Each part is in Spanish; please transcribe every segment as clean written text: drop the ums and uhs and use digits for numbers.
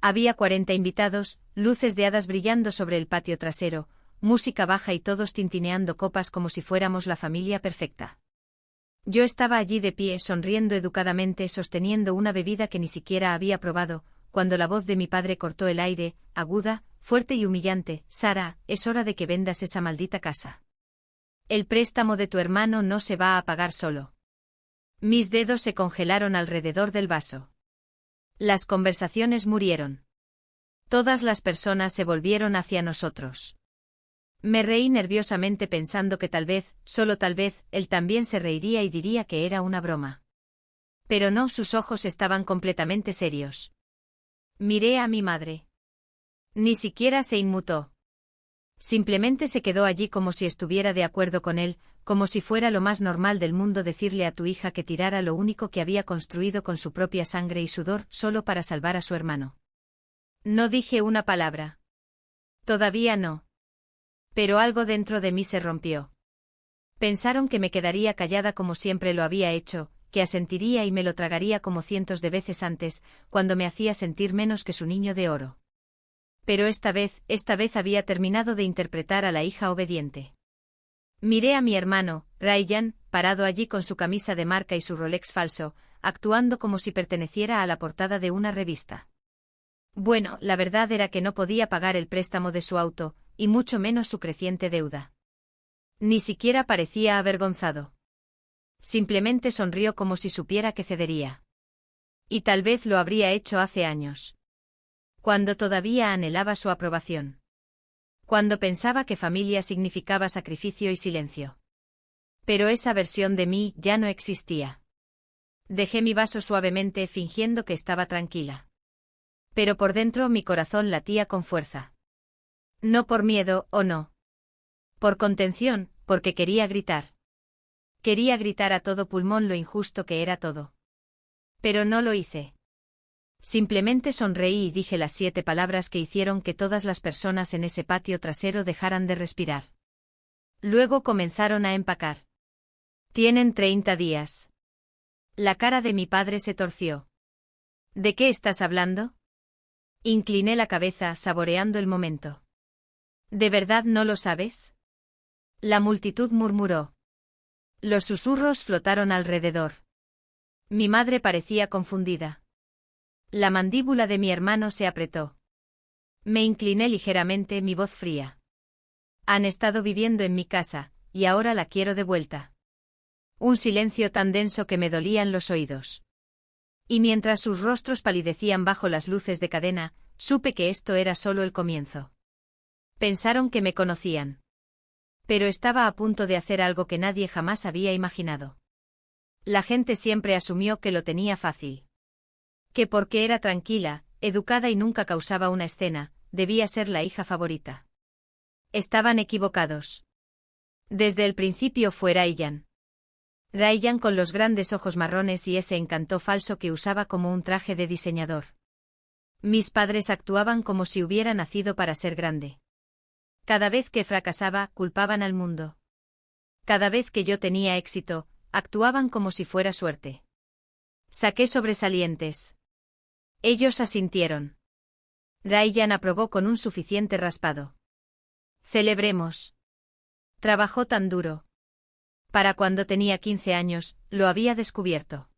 Había 40 invitados, luces de hadas brillando sobre el patio trasero, música baja y todos tintineando copas como si fuéramos la familia perfecta. Yo estaba allí de pie, sonriendo educadamente, sosteniendo una bebida que ni siquiera había probado, cuando la voz de mi padre cortó el aire, aguda, fuerte y humillante: Sara, es hora de que vendas esa maldita casa. El préstamo de tu hermano no se va a pagar solo. Mis dedos se congelaron alrededor del vaso. Las conversaciones murieron. Todas las personas se volvieron hacia nosotros. Me reí nerviosamente pensando que tal vez, solo tal vez, él también se reiría y diría que era una broma. Pero no, sus ojos estaban completamente serios. Miré a mi madre. Ni siquiera se inmutó. Simplemente se quedó allí como si estuviera de acuerdo con él, como si fuera lo más normal del mundo decirle a tu hija que tirara lo único que había construido con su propia sangre y sudor solo para salvar a su hermano. No dije una palabra. Todavía no. Pero algo dentro de mí se rompió. Pensaron que me quedaría callada como siempre lo había hecho, que asentiría y me lo tragaría como cientos de veces antes, cuando me hacía sentir menos que su niño de oro. Pero esta vez había terminado de interpretar a la hija obediente. Miré a mi hermano, Ryan, parado allí con su camisa de marca y su Rolex falso, actuando como si perteneciera a la portada de una revista. Bueno, la verdad era que no podía pagar el préstamo de su auto, y mucho menos su creciente deuda. Ni siquiera parecía avergonzado. Simplemente sonrió como si supiera que cedería. Y tal vez lo habría hecho hace años. Cuando todavía anhelaba su aprobación. Cuando pensaba que familia significaba sacrificio y silencio. Pero esa versión de mí ya no existía. Dejé mi vaso suavemente fingiendo que estaba tranquila. Pero por dentro mi corazón latía con fuerza. No por miedo, o no. Por contención, porque quería gritar. Quería gritar a todo pulmón lo injusto que era todo. Pero no lo hice. Simplemente sonreí y dije las 7 palabras que hicieron que todas las personas en ese patio trasero dejaran de respirar. Luego comenzaron a empacar. Tienen 30 días. La cara de mi padre se torció. ¿De qué estás hablando? Incliné la cabeza, saboreando el momento. ¿De verdad no lo sabes? La multitud murmuró. Los susurros flotaron alrededor. Mi madre parecía confundida. La mandíbula de mi hermano se apretó. Me incliné ligeramente, mi voz fría. Han estado viviendo en mi casa, y ahora la quiero de vuelta. Un silencio tan denso que me dolían los oídos. Y mientras sus rostros palidecían bajo las luces de cadena, supe que esto era solo el comienzo. Pensaron que me conocían. Pero estaba a punto de hacer algo que nadie jamás había imaginado. La gente siempre asumió que lo tenía fácil. Que porque era tranquila, educada y nunca causaba una escena, debía ser la hija favorita. Estaban equivocados. Desde el principio fue Ryan. Ryan con los grandes ojos marrones y ese encanto falso que usaba como un traje de diseñador. Mis padres actuaban como si hubiera nacido para ser grande. Cada vez que fracasaba, culpaban al mundo. Cada vez que yo tenía éxito, actuaban como si fuera suerte. Saqué sobresalientes. Ellos asintieron. Ryan aprobó con un suficiente raspado. Celebremos. Trabajó tan duro. Para cuando tenía 15 años, lo había descubierto.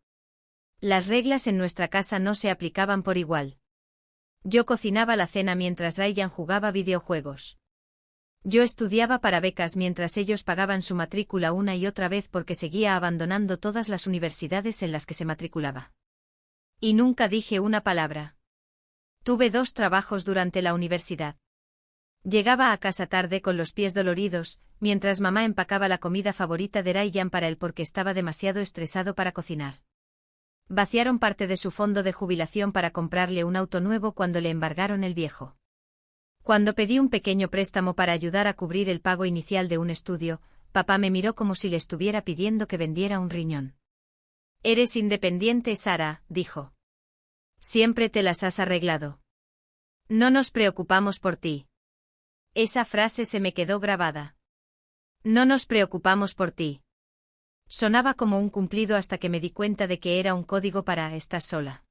Las reglas en nuestra casa no se aplicaban por igual. Yo cocinaba la cena mientras Ryan jugaba videojuegos. Yo estudiaba para becas mientras ellos pagaban su matrícula una y otra vez porque seguía abandonando todas las universidades en las que se matriculaba. Y nunca dije una palabra. Tuve 2 trabajos durante la universidad. Llegaba a casa tarde con los pies doloridos, mientras mamá empacaba la comida favorita de Ryan para él porque estaba demasiado estresado para cocinar. Vaciaron parte de su fondo de jubilación para comprarle un auto nuevo cuando le embargaron el viejo. Cuando pedí un pequeño préstamo para ayudar a cubrir el pago inicial de un estudio, papá me miró como si le estuviera pidiendo que vendiera un riñón. Eres independiente, Sara, dijo. Siempre te las has arreglado. No nos preocupamos por ti. Esa frase se me quedó grabada. No nos preocupamos por ti. Sonaba como un cumplido hasta que me di cuenta de que era un código para «estás sola».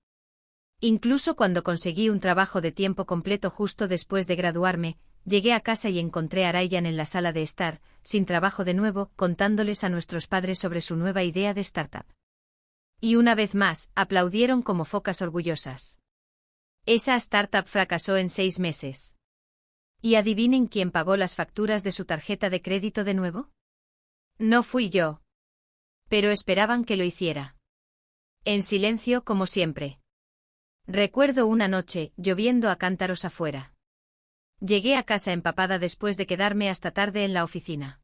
Incluso cuando conseguí un trabajo de tiempo completo justo después de graduarme, llegué a casa y encontré a Ryan en la sala de estar, sin trabajo de nuevo, contándoles a nuestros padres sobre su nueva idea de startup. Y una vez más, aplaudieron como focas orgullosas. Esa startup fracasó en 6 meses. ¿Y adivinen quién pagó las facturas de su tarjeta de crédito de nuevo? No fui yo. Pero esperaban que lo hiciera. En silencio como siempre. Recuerdo una noche, lloviendo a cántaros afuera. Llegué a casa empapada después de quedarme hasta tarde en la oficina.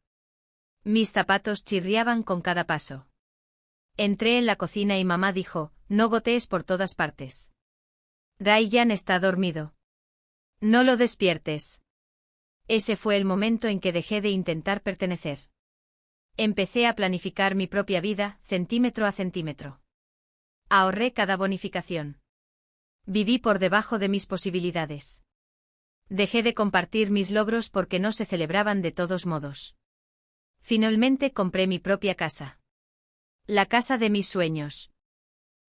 Mis zapatos chirriaban con cada paso. Entré en la cocina y mamá dijo, no gotees por todas partes. Ryan está dormido. No lo despiertes. Ese fue el momento en que dejé de intentar pertenecer. Empecé a planificar mi propia vida, centímetro a centímetro. Ahorré cada bonificación. Viví por debajo de mis posibilidades. Dejé de compartir mis logros porque no se celebraban de todos modos. Finalmente compré mi propia casa. La casa de mis sueños.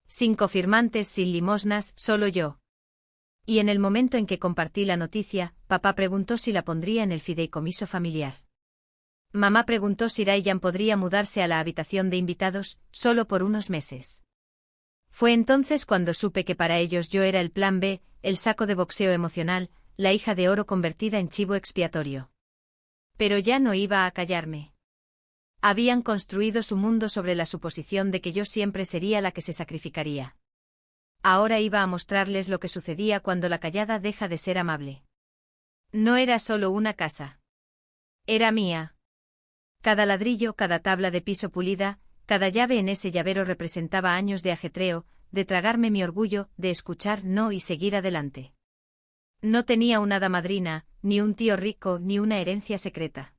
Sin cofirmantes, sin limosnas, solo yo. Y en el momento en que compartí la noticia, papá preguntó si la pondría en el fideicomiso familiar. Mamá preguntó si Ryan podría mudarse a la habitación de invitados, solo por unos meses. Fue entonces cuando supe que para ellos yo era el plan B, el saco de boxeo emocional, la hija de oro convertida en chivo expiatorio. Pero ya no iba a callarme. Habían construido su mundo sobre la suposición de que yo siempre sería la que se sacrificaría. Ahora iba a mostrarles lo que sucedía cuando la callada deja de ser amable. No era solo una casa. Era mía. Cada ladrillo, cada tabla de piso pulida, cada llave en ese llavero representaba años de ajetreo, de tragarme mi orgullo, de escuchar no y seguir adelante. No tenía una hada madrina, ni un tío rico, ni una herencia secreta.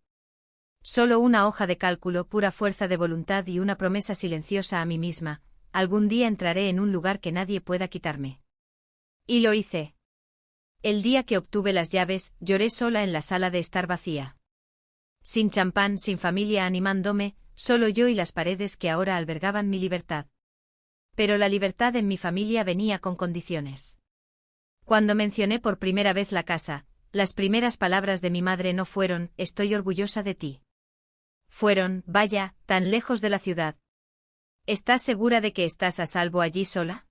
Solo una hoja de cálculo, pura fuerza de voluntad y una promesa silenciosa a mí misma: algún día entraré en un lugar que nadie pueda quitarme. Y lo hice. El día que obtuve las llaves, lloré sola en la sala de estar vacía. Sin champán, sin familia animándome, solo yo y las paredes que ahora albergaban mi libertad. Pero la libertad en mi familia venía con condiciones. Cuando mencioné por primera vez la casa, las primeras palabras de mi madre no fueron, estoy orgullosa de ti. Fueron, vaya, tan lejos de la ciudad. ¿Estás segura de que estás a salvo allí sola?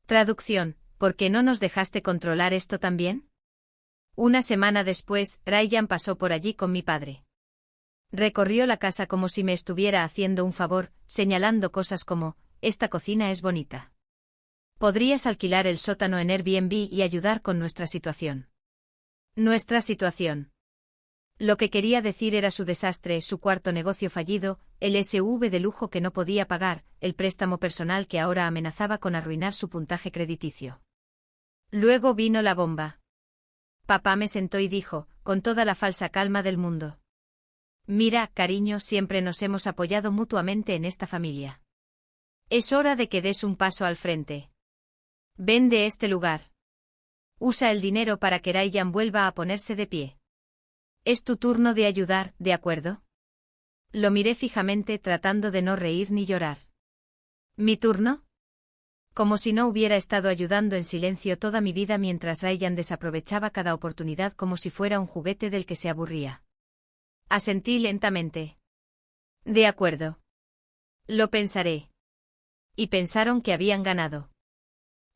Traducción, ¿por qué no nos dejaste controlar esto también? Una semana después, Ryan pasó por allí con mi padre. Recorrió la casa como si me estuviera haciendo un favor, señalando cosas como, esta cocina es bonita. Podrías alquilar el sótano en Airbnb y ayudar con nuestra situación. Nuestra situación. Lo que quería decir era su desastre, su cuarto negocio fallido, el SUV de lujo que no podía pagar, el préstamo personal que ahora amenazaba con arruinar su puntaje crediticio. Luego vino la bomba. Papá me sentó y dijo, con toda la falsa calma del mundo: mira, cariño, siempre nos hemos apoyado mutuamente en esta familia. Es hora de que des un paso al frente. Ven de este lugar. Usa el dinero para que Ryan vuelva a ponerse de pie. Es tu turno de ayudar, ¿de acuerdo? Lo miré fijamente tratando de no reír ni llorar. ¿Mi turno? Como si no hubiera estado ayudando en silencio toda mi vida mientras Ryan desaprovechaba cada oportunidad como si fuera un juguete del que se aburría. Asentí lentamente. De acuerdo. Lo pensaré. Y pensaron que habían ganado.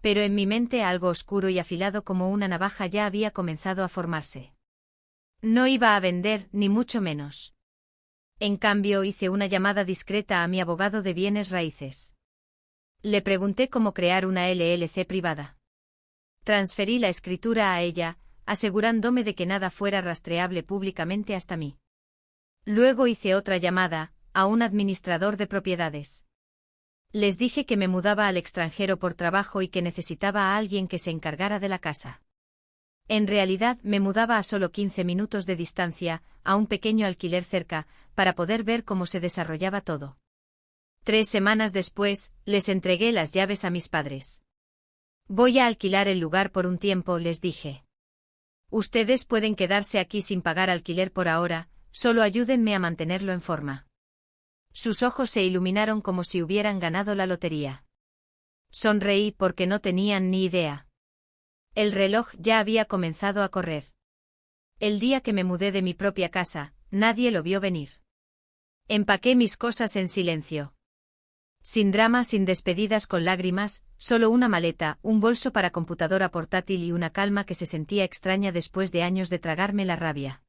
Pero en mi mente algo oscuro y afilado como una navaja ya había comenzado a formarse. No iba a vender, ni mucho menos. En cambio, hice una llamada discreta a mi abogado de bienes raíces. Le pregunté cómo crear una LLC privada. Transferí la escritura a ella, asegurándome de que nada fuera rastreable públicamente hasta mí. Luego hice otra llamada, a un administrador de propiedades. Les dije que me mudaba al extranjero por trabajo y que necesitaba a alguien que se encargara de la casa. En realidad, me mudaba a solo 15 minutos de distancia, a un pequeño alquiler cerca, para poder ver cómo se desarrollaba todo. 3 semanas después, les entregué las llaves a mis padres. Voy a alquilar el lugar por un tiempo, les dije. Ustedes pueden quedarse aquí sin pagar alquiler por ahora, solo ayúdenme a mantenerlo en forma. Sus ojos se iluminaron como si hubieran ganado la lotería. Sonreí porque no tenían ni idea. El reloj ya había comenzado a correr. El día que me mudé de mi propia casa, nadie lo vio venir. Empaqué mis cosas en silencio. Sin drama, sin despedidas con lágrimas, solo una maleta, un bolso para computadora portátil y una calma que se sentía extraña después de años de tragarme la rabia.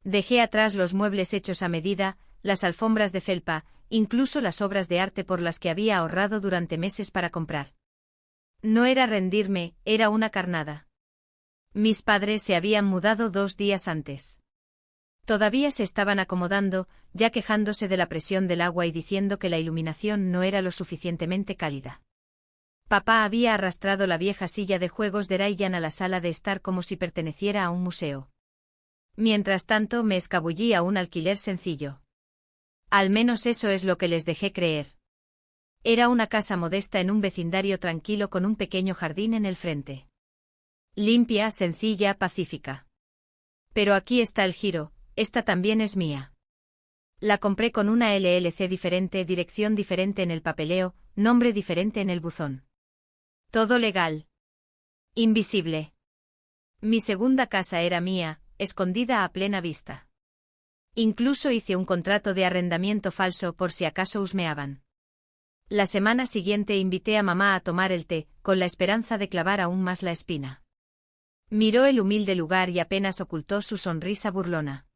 Dejé atrás los muebles hechos a medida, las alfombras de felpa, incluso las obras de arte por las que había ahorrado durante meses para comprar. No era rendirme, era una carnada. Mis padres se habían mudado 2 días antes. Todavía se estaban acomodando, ya quejándose de la presión del agua y diciendo que la iluminación no era lo suficientemente cálida. Papá había arrastrado la vieja silla de juegos de Ryan a la sala de estar como si perteneciera a un museo. Mientras tanto me escabullí a un alquiler sencillo. Al menos eso es lo que les dejé creer. Era una casa modesta en un vecindario tranquilo con un pequeño jardín en el frente. Limpia, sencilla, pacífica. Pero aquí está el giro, esta también es mía. La compré con una LLC diferente, dirección diferente en el papeleo, nombre diferente en el buzón. Todo legal. Invisible. Mi segunda casa era mía, escondida a plena vista. Incluso hice un contrato de arrendamiento falso por si acaso husmeaban. La semana siguiente invité a mamá a tomar el té, con la esperanza de clavar aún más la espina. Miró el humilde lugar y apenas ocultó su sonrisa burlona.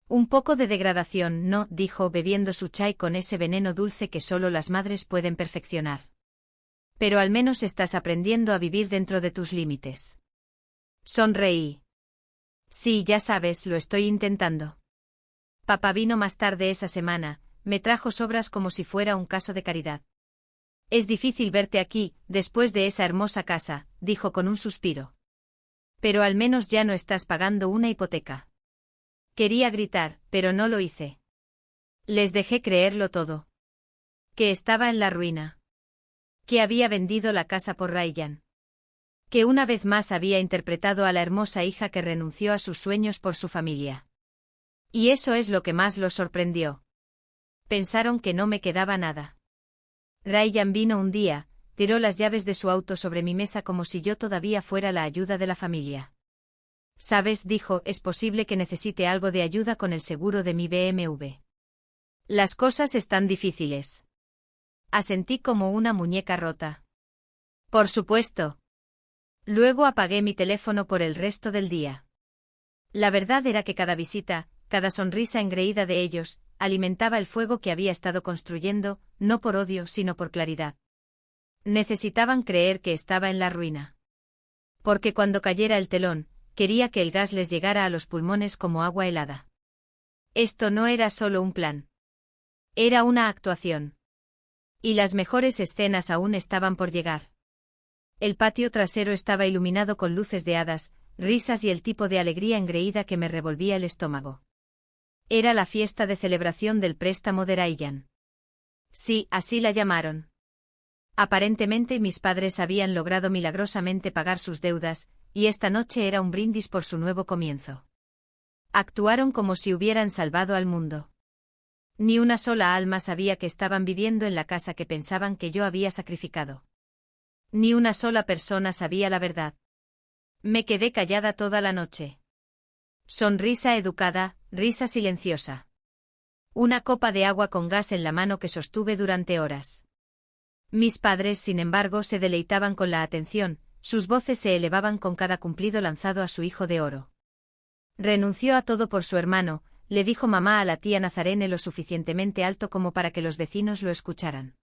Un poco de degradación, ¿no?, dijo bebiendo su chai con ese veneno dulce que solo las madres pueden perfeccionar. Pero al menos estás aprendiendo a vivir dentro de tus límites. Sonreí. Sí, ya sabes, lo estoy intentando. Papá vino más tarde esa semana, me trajo sobras como si fuera un caso de caridad. Es difícil verte aquí, después de esa hermosa casa, dijo con un suspiro. Pero al menos ya no estás pagando una hipoteca. Quería gritar, pero no lo hice. Les dejé creerlo todo. Que estaba en la ruina. Que había vendido la casa por Ryan. Que una vez más había interpretado a la hermosa hija que renunció a sus sueños por su familia. Y eso es lo que más los sorprendió. Pensaron que no me quedaba nada. Ryan vino un día, tiró las llaves de su auto sobre mi mesa como si yo todavía fuera la ayuda de la familia. Sabes, dijo, es posible que necesite algo de ayuda con el seguro de mi BMW. Las cosas están difíciles. Asentí como una muñeca rota. Por supuesto. Luego apagué mi teléfono por el resto del día. La verdad era que cada visita, cada sonrisa engreída de ellos, alimentaba el fuego que había estado construyendo, no por odio sino por claridad. Necesitaban creer que estaba en la ruina. Porque cuando cayera el telón, quería que el gas les llegara a los pulmones como agua helada. Esto no era solo un plan. Era una actuación. Y las mejores escenas aún estaban por llegar. El patio trasero estaba iluminado con luces de hadas, risas y el tipo de alegría engreída que me revolvía el estómago. Era la fiesta de celebración del préstamo de Ryan. Sí, así la llamaron. Aparentemente mis padres habían logrado milagrosamente pagar sus deudas, y esta noche era un brindis por su nuevo comienzo. Actuaron como si hubieran salvado al mundo. Ni una sola alma sabía que estaban viviendo en la casa que pensaban que yo había sacrificado. Ni una sola persona sabía la verdad. Me quedé callada toda la noche. Sonrisa educada, risa silenciosa. Una copa de agua con gas en la mano que sostuve durante horas. Mis padres, sin embargo, se deleitaban con la atención, sus voces se elevaban con cada cumplido lanzado a su hijo de oro. Renunció a todo por su hermano, le dijo mamá a la tía Nazarene lo suficientemente alto como para que los vecinos lo escucharan.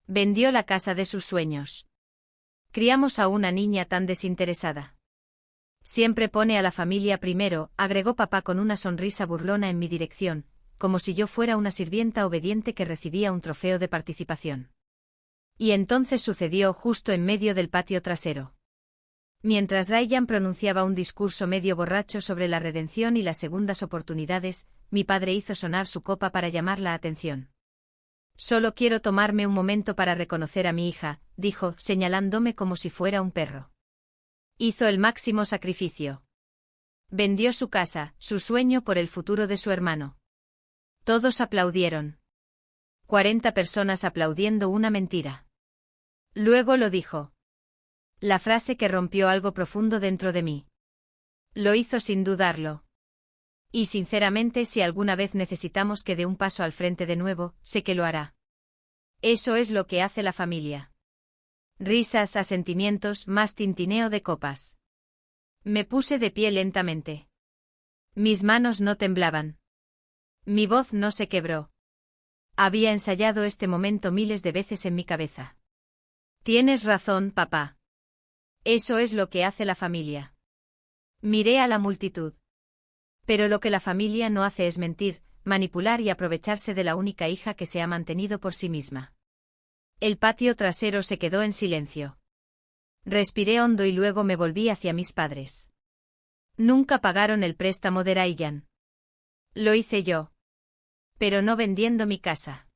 Vendió la casa de sus sueños. Criamos a una niña tan desinteresada. Siempre pone a la familia primero, agregó papá con una sonrisa burlona en mi dirección, como si yo fuera una sirvienta obediente que recibía un trofeo de participación. Y entonces sucedió justo en medio del patio trasero. Mientras Ryan pronunciaba un discurso medio borracho sobre la redención y las segundas oportunidades, mi padre hizo sonar su copa para llamar la atención. Solo quiero tomarme un momento para reconocer a mi hija, dijo, señalándome como si fuera un perro. Hizo el máximo sacrificio. Vendió su casa, su sueño por el futuro de su hermano. Todos aplaudieron. 40 personas aplaudiendo una mentira. Luego lo dijo. La frase que rompió algo profundo dentro de mí. Lo hizo sin dudarlo. Y sinceramente, si alguna vez necesitamos que dé un paso al frente de nuevo, sé que lo hará. Eso es lo que hace la familia. Risas, asentimientos, más tintineo de copas. Me puse de pie lentamente. Mis manos no temblaban. Mi voz no se quebró. Había ensayado este momento miles de veces en mi cabeza. Tienes razón, papá. Eso es lo que hace la familia. Miré a la multitud. Pero lo que la familia no hace es mentir, manipular y aprovecharse de la única hija que se ha mantenido por sí misma. El patio trasero se quedó en silencio. Respiré hondo y luego me volví hacia mis padres. Nunca pagaron el préstamo de Ryan. Lo hice yo. Pero no vendiendo mi casa.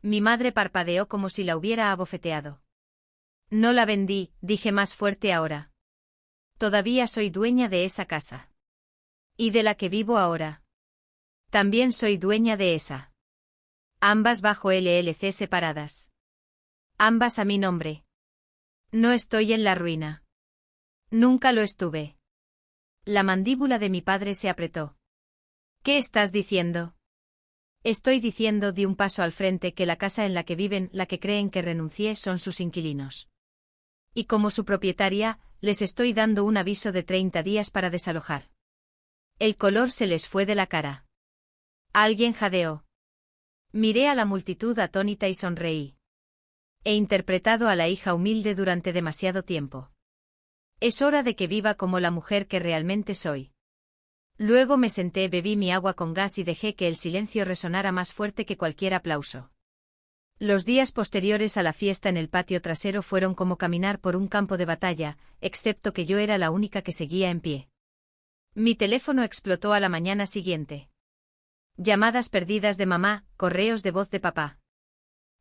Mi madre parpadeó como si la hubiera abofeteado. No la vendí, dije más fuerte ahora. Todavía soy dueña de esa casa. Y de la que vivo ahora. También soy dueña de esa. Ambas bajo LLC separadas. Ambas a mi nombre. No estoy en la ruina. Nunca lo estuve. La mandíbula de mi padre se apretó. ¿Qué estás diciendo? Estoy diciendo, di un paso al frente, que la casa en la que viven, la que creen que renuncié, son sus inquilinos. Y como su propietaria, les estoy dando un aviso de 30 días para desalojar. El color se les fue de la cara. Alguien jadeó. Miré a la multitud atónita y sonreí. He interpretado a la hija humilde durante demasiado tiempo. Es hora de que viva como la mujer que realmente soy. Luego me senté, bebí mi agua con gas y dejé que el silencio resonara más fuerte que cualquier aplauso. Los días posteriores a la fiesta en el patio trasero fueron como caminar por un campo de batalla, excepto que yo era la única que seguía en pie. Mi teléfono explotó a la mañana siguiente. Llamadas perdidas de mamá, correos de voz de papá.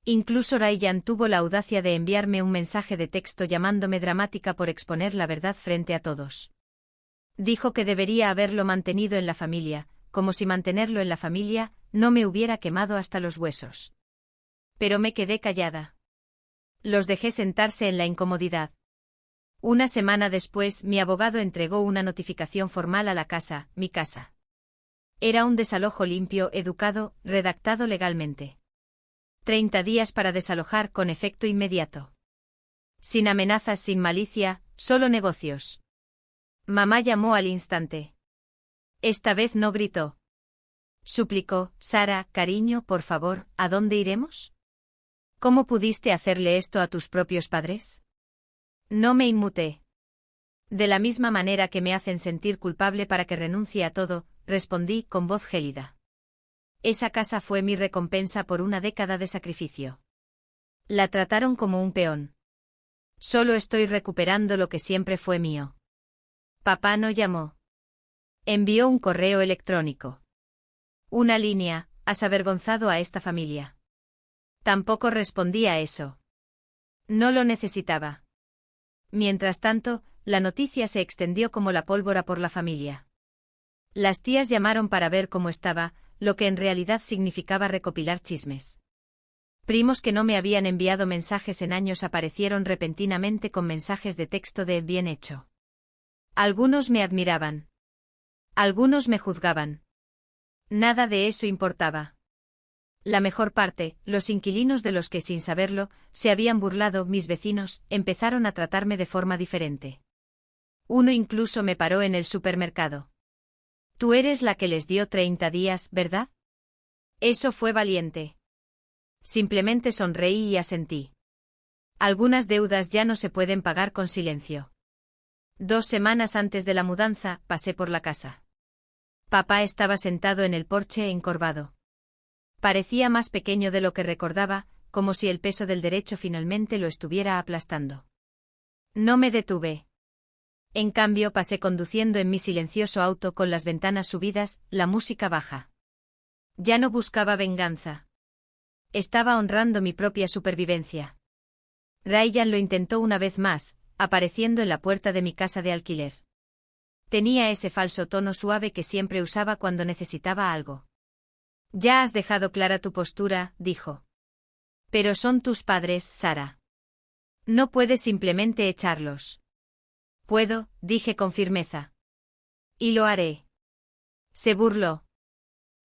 Incluso Ryan tuvo la audacia de enviarme un mensaje de texto llamándome dramática por exponer la verdad frente a todos. Dijo que debería haberlo mantenido en la familia, como si mantenerlo en la familia no me hubiera quemado hasta los huesos. Pero me quedé callada. Los dejé sentarse en la incomodidad. Una semana después, mi abogado entregó una notificación formal a la casa, mi casa. Era un desalojo limpio, educado, redactado legalmente. 30 días para desalojar con efecto inmediato. Sin amenazas, sin malicia, solo negocios. Mamá llamó al instante. Esta vez no gritó. Suplicó, Sara, cariño, por favor, ¿a dónde iremos? ¿Cómo pudiste hacerle esto a tus propios padres? No me inmuté. De la misma manera que me hacen sentir culpable para que renuncie a todo, respondí con voz gélida. Esa casa fue mi recompensa por una década de sacrificio. La trataron como un peón. Solo estoy recuperando lo que siempre fue mío. Papá no llamó. Envió un correo electrónico. Una línea, has avergonzado a esta familia. Tampoco respondí a eso. No lo necesitaba. Mientras tanto, la noticia se extendió como la pólvora por la familia. Las tías llamaron para ver cómo estaba, lo que en realidad significaba recopilar chismes. Primos que no me habían enviado mensajes en años aparecieron repentinamente con mensajes de texto de bien hecho. Algunos me admiraban. Algunos me juzgaban. Nada de eso importaba. La mejor parte, los inquilinos de los que sin saberlo, se habían burlado, mis vecinos, empezaron a tratarme de forma diferente. Uno incluso me paró en el supermercado. Tú eres la que les dio 30 días, ¿verdad? Eso fue valiente. Simplemente sonreí y asentí. Algunas deudas ya no se pueden pagar con silencio. 2 semanas antes de la mudanza, pasé por la casa. Papá estaba sentado en el porche encorvado. Parecía más pequeño de lo que recordaba, como si el peso del derecho finalmente lo estuviera aplastando. No me detuve. En cambio, pasé conduciendo en mi silencioso auto con las ventanas subidas, la música baja. Ya no buscaba venganza. Estaba honrando mi propia supervivencia. Ryan lo intentó una vez más, apareciendo en la puerta de mi casa de alquiler. Tenía ese falso tono suave que siempre usaba cuando necesitaba algo. Ya has dejado clara tu postura, dijo. Pero son tus padres, Sara. No puedes simplemente echarlos. Puedo, dije con firmeza. Y lo haré. Se burló.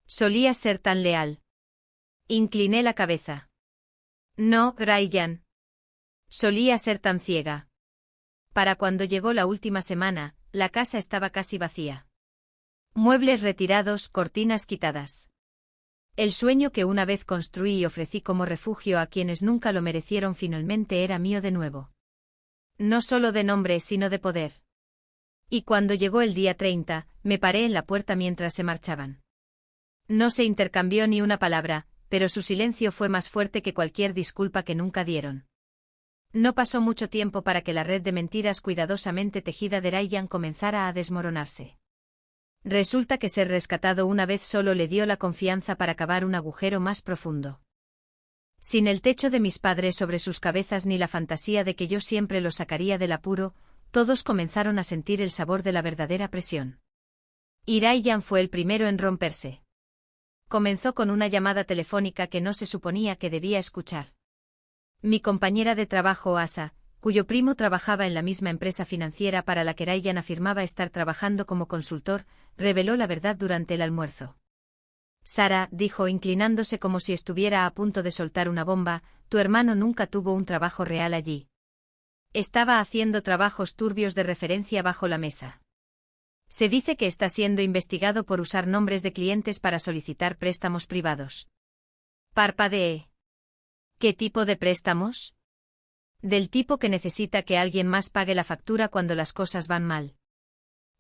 Solías ser tan leal. Incliné la cabeza. No, Ryan. Solía ser tan ciega. Para cuando llegó la última semana, la casa estaba casi vacía. Muebles retirados, cortinas quitadas. El sueño que una vez construí y ofrecí como refugio a quienes nunca lo merecieron finalmente era mío de nuevo. No solo de nombre, sino de poder. Y cuando llegó el día 30, me paré en la puerta mientras se marchaban. No se intercambió ni una palabra, pero su silencio fue más fuerte que cualquier disculpa que nunca dieron. No pasó mucho tiempo para que la red de mentiras cuidadosamente tejida de Ryan comenzara a desmoronarse. Resulta que ser rescatado una vez solo le dio la confianza para cavar un agujero más profundo. Sin el techo de mis padres sobre sus cabezas ni la fantasía de que yo siempre los sacaría del apuro, todos comenzaron a sentir el sabor de la verdadera presión. Y Ryan fue el primero en romperse. Comenzó con una llamada telefónica que no se suponía que debía escuchar. Mi compañera de trabajo, Asa, cuyo primo trabajaba en la misma empresa financiera para la que Ryan afirmaba estar trabajando como consultor, reveló la verdad durante el almuerzo. Sara, dijo inclinándose como si estuviera a punto de soltar una bomba, tu hermano nunca tuvo un trabajo real allí. Estaba haciendo trabajos turbios de referencia bajo la mesa. Se dice que está siendo investigado por usar nombres de clientes para solicitar préstamos privados. Parpadeé. ¿Qué tipo de préstamos? Del tipo que necesita que alguien más pague la factura cuando las cosas van mal.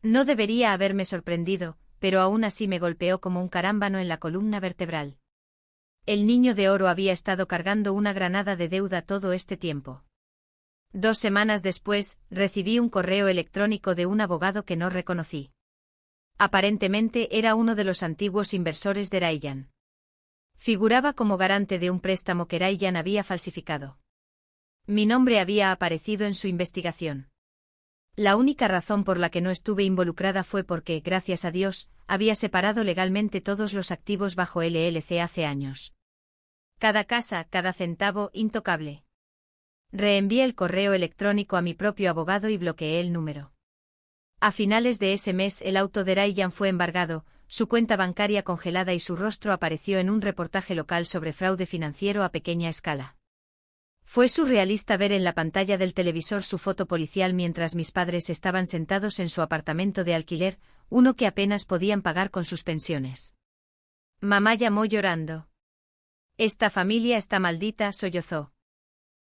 No debería haberme sorprendido, pero aún así me golpeó como un carámbano en la columna vertebral. El niño de oro había estado cargando una granada de deuda todo este tiempo. 2 semanas después, recibí un correo electrónico de un abogado que no reconocí. Aparentemente era uno de los antiguos inversores de Ryan. Figuraba como garante de un préstamo que Ryan había falsificado. Mi nombre había aparecido en su investigación. La única razón por la que no estuve involucrada fue porque, gracias a Dios, había separado legalmente todos los activos bajo LLC hace años. Cada casa, cada centavo, intocable. Reenvié el correo electrónico a mi propio abogado y bloqueé el número. A finales de ese mes el auto de Ryan fue embargado, su cuenta bancaria congelada y su rostro apareció en un reportaje local sobre fraude financiero a pequeña escala. Fue surrealista ver en la pantalla del televisor su foto policial mientras mis padres estaban sentados en su apartamento de alquiler, uno que apenas podían pagar con sus pensiones. Mamá llamó llorando. Esta familia está maldita, sollozó.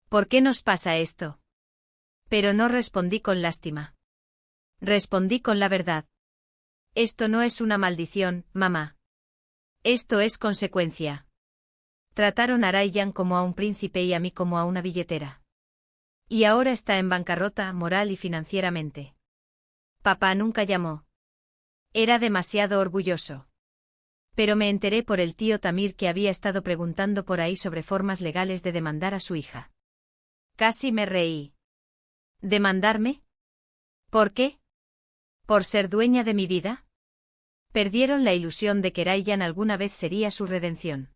¿Por qué nos pasa esto? Pero no respondí con lástima. Respondí con la verdad. Esto no es una maldición, mamá. Esto es consecuencia. Trataron a Ryan como a un príncipe y a mí como a una billetera. Y ahora está en bancarrota moral y financieramente. Papá nunca llamó. Era demasiado orgulloso. Pero me enteré por el tío Tamir que había estado preguntando por ahí sobre formas legales de demandar a su hija. Casi me reí. ¿Demandarme? ¿Por qué? ¿Por ser dueña de mi vida? Perdieron la ilusión de que Ryan alguna vez sería su redención.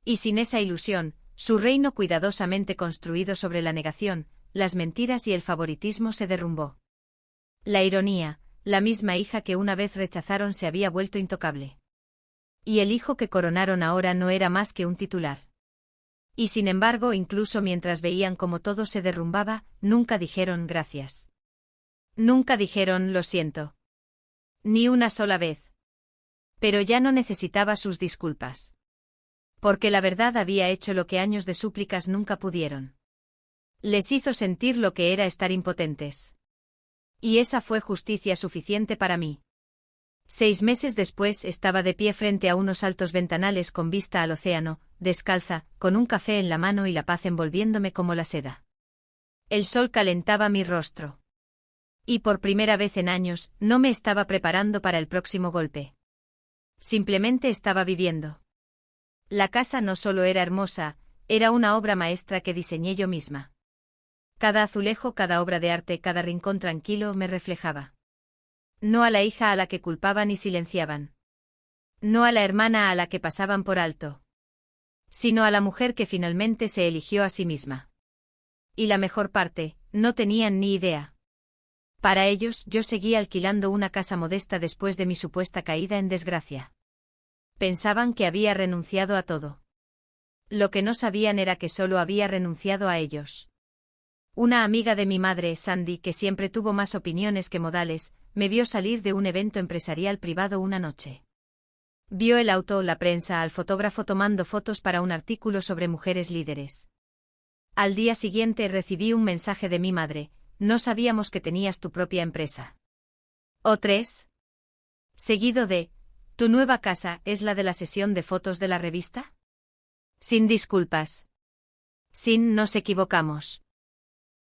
Y sin esa ilusión, su reino cuidadosamente construido sobre la negación, las mentiras y el favoritismo se derrumbó. La ironía, la misma hija que una vez rechazaron se había vuelto intocable. Y el hijo que coronaron ahora no era más que un titular. Y sin embargo, incluso mientras veían cómo todo se derrumbaba, nunca dijeron gracias. Nunca dijeron lo siento. Ni una sola vez. Pero ya no necesitaba sus disculpas. Porque la verdad había hecho lo que años de súplicas nunca pudieron. Les hizo sentir lo que era estar impotentes. Y esa fue justicia suficiente para mí. 6 meses después estaba de pie frente a unos altos ventanales con vista al océano, descalza, con un café en la mano y la paz envolviéndome como la seda. El sol calentaba mi rostro. Y por primera vez en años, no me estaba preparando para el próximo golpe. Simplemente estaba viviendo. La casa no solo era hermosa, era una obra maestra que diseñé yo misma. Cada azulejo, cada obra de arte, cada rincón tranquilo me reflejaba. No a la hija a la que culpaban y silenciaban. No a la hermana a la que pasaban por alto. Sino a la mujer que finalmente se eligió a sí misma. Y la mejor parte, no tenían ni idea. Para ellos, yo seguía alquilando una casa modesta después de mi supuesta caída en desgracia. Pensaban que había renunciado a todo. Lo que no sabían era que solo había renunciado a ellos. Una amiga de mi madre, Sandy, que siempre tuvo más opiniones que modales, me vio salir de un evento empresarial privado una noche. Vio el auto, la prensa, al fotógrafo tomando fotos para un artículo sobre mujeres líderes. Al día siguiente recibí un mensaje de mi madre: no sabíamos que tenías tu propia empresa. O 3. Seguido de: ¿tu nueva casa es la de la sesión de fotos de la revista? Sin disculpas. Sin nos equivocamos.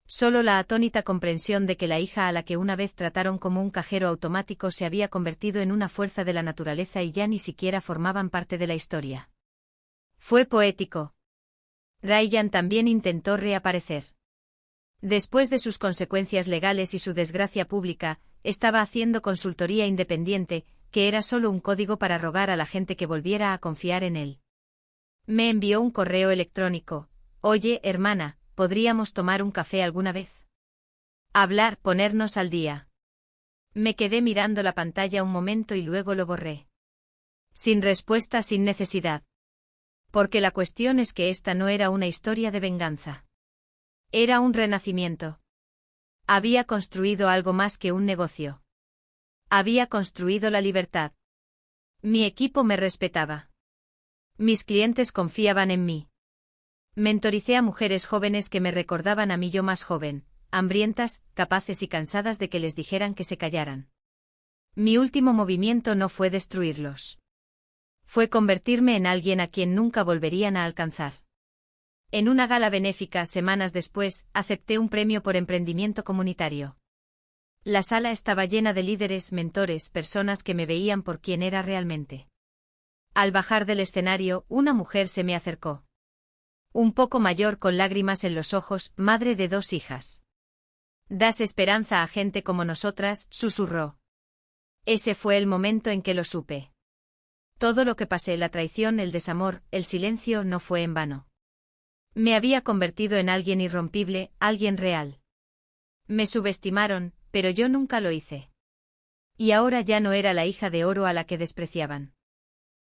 Solo la atónita comprensión de que la hija a la que una vez trataron como un cajero automático se había convertido en una fuerza de la naturaleza y ya ni siquiera formaban parte de la historia. Fue poético. Ryan también intentó reaparecer. Después de sus consecuencias legales y su desgracia pública, estaba haciendo consultoría independiente, que era solo un código para rogar a la gente que volviera a confiar en él. Me envió un correo electrónico: oye, hermana, ¿podríamos tomar un café alguna vez? Hablar, ponernos al día. Me quedé mirando la pantalla un momento y luego lo borré. Sin respuesta, sin necesidad. Porque la cuestión es que esta no era una historia de venganza. Era un renacimiento. Había construido algo más que un negocio. Había construido la libertad. Mi equipo me respetaba. Mis clientes confiaban en mí. Mentoricé a mujeres jóvenes que me recordaban a mí yo más joven, hambrientas, capaces y cansadas de que les dijeran que se callaran. Mi último movimiento no fue destruirlos. Fue convertirme en alguien a quien nunca volverían a alcanzar. En una gala benéfica semanas después, acepté un premio por emprendimiento comunitario. La sala estaba llena de líderes, mentores, personas que me veían por quien era realmente. Al bajar del escenario, una mujer se me acercó. Un poco mayor, con lágrimas en los ojos, madre de 2 hijas. Das esperanza a gente como nosotras, susurró. Ese fue el momento en que lo supe. Todo lo que pasé, la traición, el desamor, el silencio, no fue en vano. Me había convertido en alguien irrompible, alguien real. Me subestimaron, pero yo nunca lo hice. Y ahora ya no era la hija de oro a la que despreciaban.